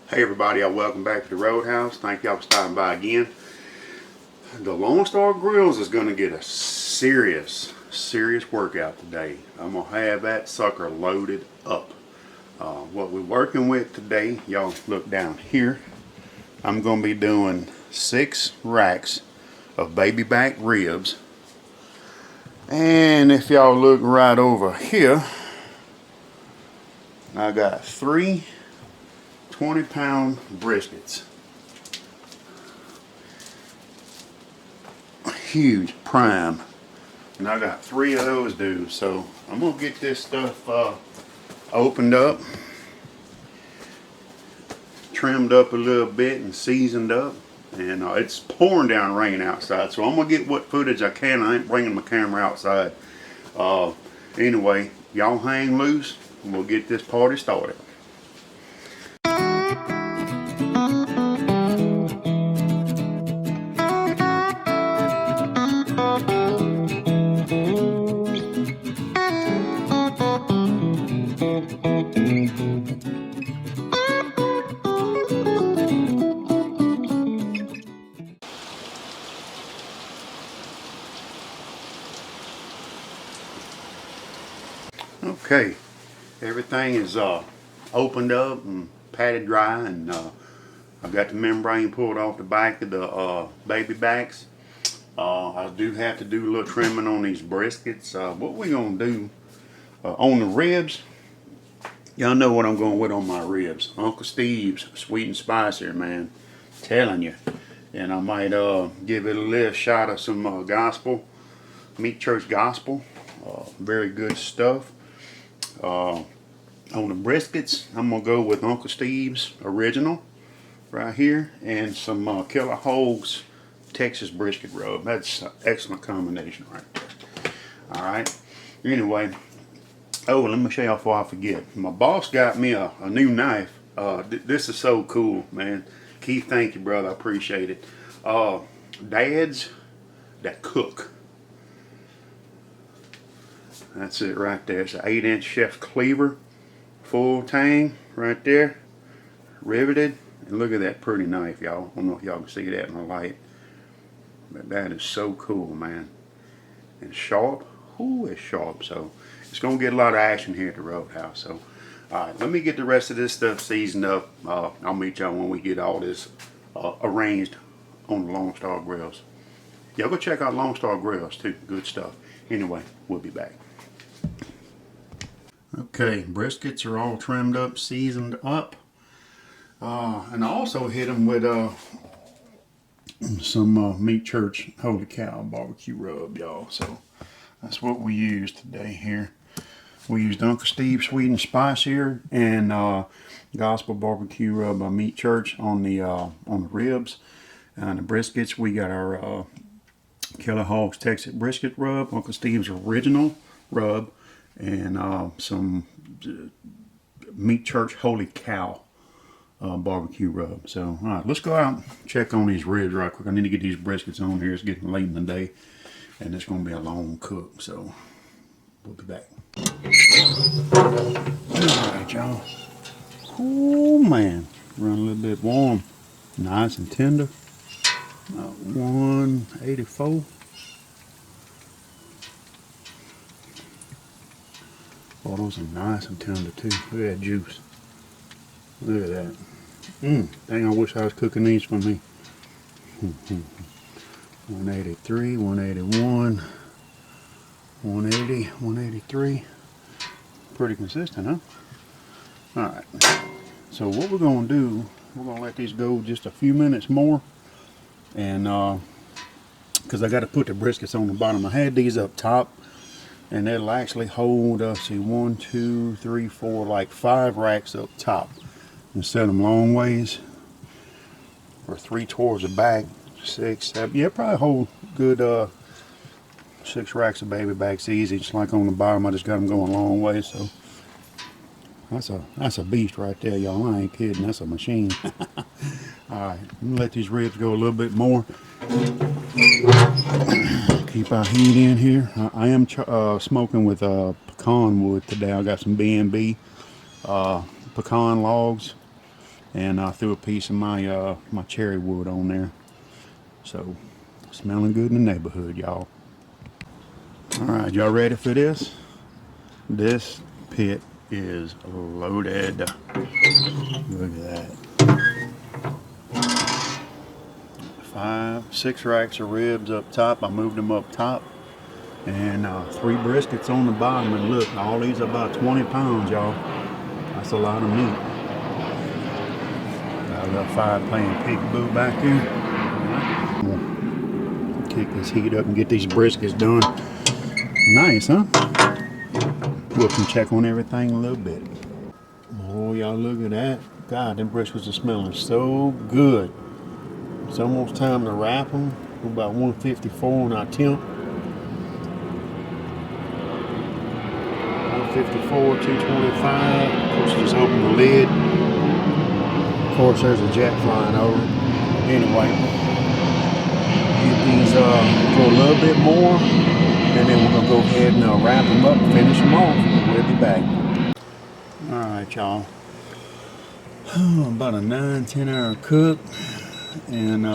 Hey everybody, welcome back to the Roadhouse. Thank y'all for stopping by again. The Lone Star Grills is going to get a serious workout today. I'm going to have that sucker loaded up. What we're working with today, y'all look down here. I'm going to be doing 6 racks of baby back ribs. And if y'all look right over here, I got 3 20-pound briskets. Huge prime. And I got 3 of those dudes. So I'm gonna get this stuff opened up, trimmed up a little bit and seasoned up. And it's pouring down rain outside, so I'm gonna get what footage I can. I ain't bringing my camera outside. Anyway, y'all hang loose and we'll get this party started. Okay, everything is opened up and patted dry, and I've got the membrane pulled off the back of the baby backs. I do have to do a little trimming on these briskets. What we're going to do on the ribs, y'all know what I'm going with on my ribs. Uncle Steve's sweet and spicy, man. Telling you. And I might give it a little shot of some gospel, Meat Church gospel. Very good stuff. On the briskets, I'm going to go with Uncle Steve's original right here and some Killer Hogs Texas brisket rub. That's an excellent combination right there. Alright, anyway, let me show y'all before I forget. My boss got me a new knife. This is so cool, man. Keith, thank you, brother. I appreciate it. Dads that cook. That's it right there. It's an 8-inch chef cleaver, full tang right there, riveted. And look at that pretty knife, y'all. I don't know if y'all can see that in the light, but that is so cool, man. And sharp. Ooh, it's sharp. So it's gonna get a lot of action here at the Roadhouse. So, all right, let me get the rest of this stuff seasoned up. I'll meet y'all when we get all this arranged on the Lone Star Grills. Y'all go check out Lone Star Grills too. Good stuff. Anyway, we'll be back. Okay, briskets are all trimmed up, seasoned up, and I also hit them with some Meat Church Holy Cow barbecue rub, y'all. So that's what we used today here. We used Uncle Steve's sweet and spicier and gospel barbecue rub by Meat Church on the ribs. And the briskets, we got our Killer Hogs Texas brisket rub, Uncle Steve's original rub, and some Meat Church Holy Cow barbecue rub. So, all right, let's go out and check on these ribs right quick. I need to get these briskets on here. It's getting late in the day, and it's going to be a long cook. So, we'll be back. All right, y'all. Oh, man. Run a little bit warm. Nice and tender. 184. Oh, those are nice and tender too. Look at that juice. Look at that. Dang, I wish I was cooking these for me. 183, 181, 180, 183. Pretty consistent, huh? Alright. So what we're going to do, we're going to let these go just a few minutes more. And, because I got to put the briskets on the bottom. I had these up top. And it'll actually hold, see, 1, 2, 3, 4, like 5 racks up top. And set them long ways. Or 3 towards the back, 6, 7. Yeah, probably hold good 6 racks of baby backs easy. Just like on the bottom, I just got them going long ways. So that's a beast right there, y'all. I ain't kidding. That's a machine. All right, I'm gonna let these ribs go a little bit more. Keep our heat in here. I am smoking with pecan wood today. I got some B&B pecan logs, and I threw a piece of my my cherry wood on there. So smelling good in the neighborhood, y'all. All right, y'all ready for this? This pit is loaded. Look at that. 5, 6 racks of ribs up top. I moved them up top, and 3 briskets on the bottom. And look, all these are about 20 pounds, y'all. That's a lot of meat. Got a little fire playing peekaboo back here. Kick this heat up and get these briskets done. Nice, huh? We'll come check on everything a little bit. Oh, y'all look at that. God, them briskets are smelling so good. It's almost time to wrap them. We're about 154 on our temp. 154, 225. Of course, just open the lid. Of course, there's a jet flying over. Anyway, get these for a little bit more, and then we're gonna go ahead and wrap them up and finish them off. We'll be back. All right, y'all. About a 9-10 hour cook, and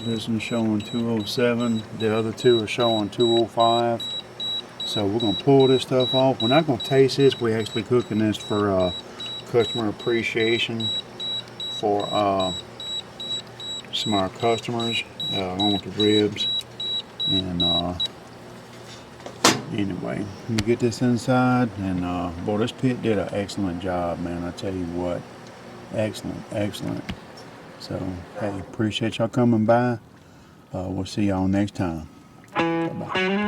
this one's showing 207. The other two are showing 205. So we're gonna pull this stuff off. We're not gonna taste this. We're actually cooking this for customer appreciation for some of our customers, along with the ribs. And anyway, let me get this inside. And boy, this pit did an excellent job, man. I tell you what, excellent. So hey, appreciate y'all coming by. We'll see y'all next time. Bye-bye.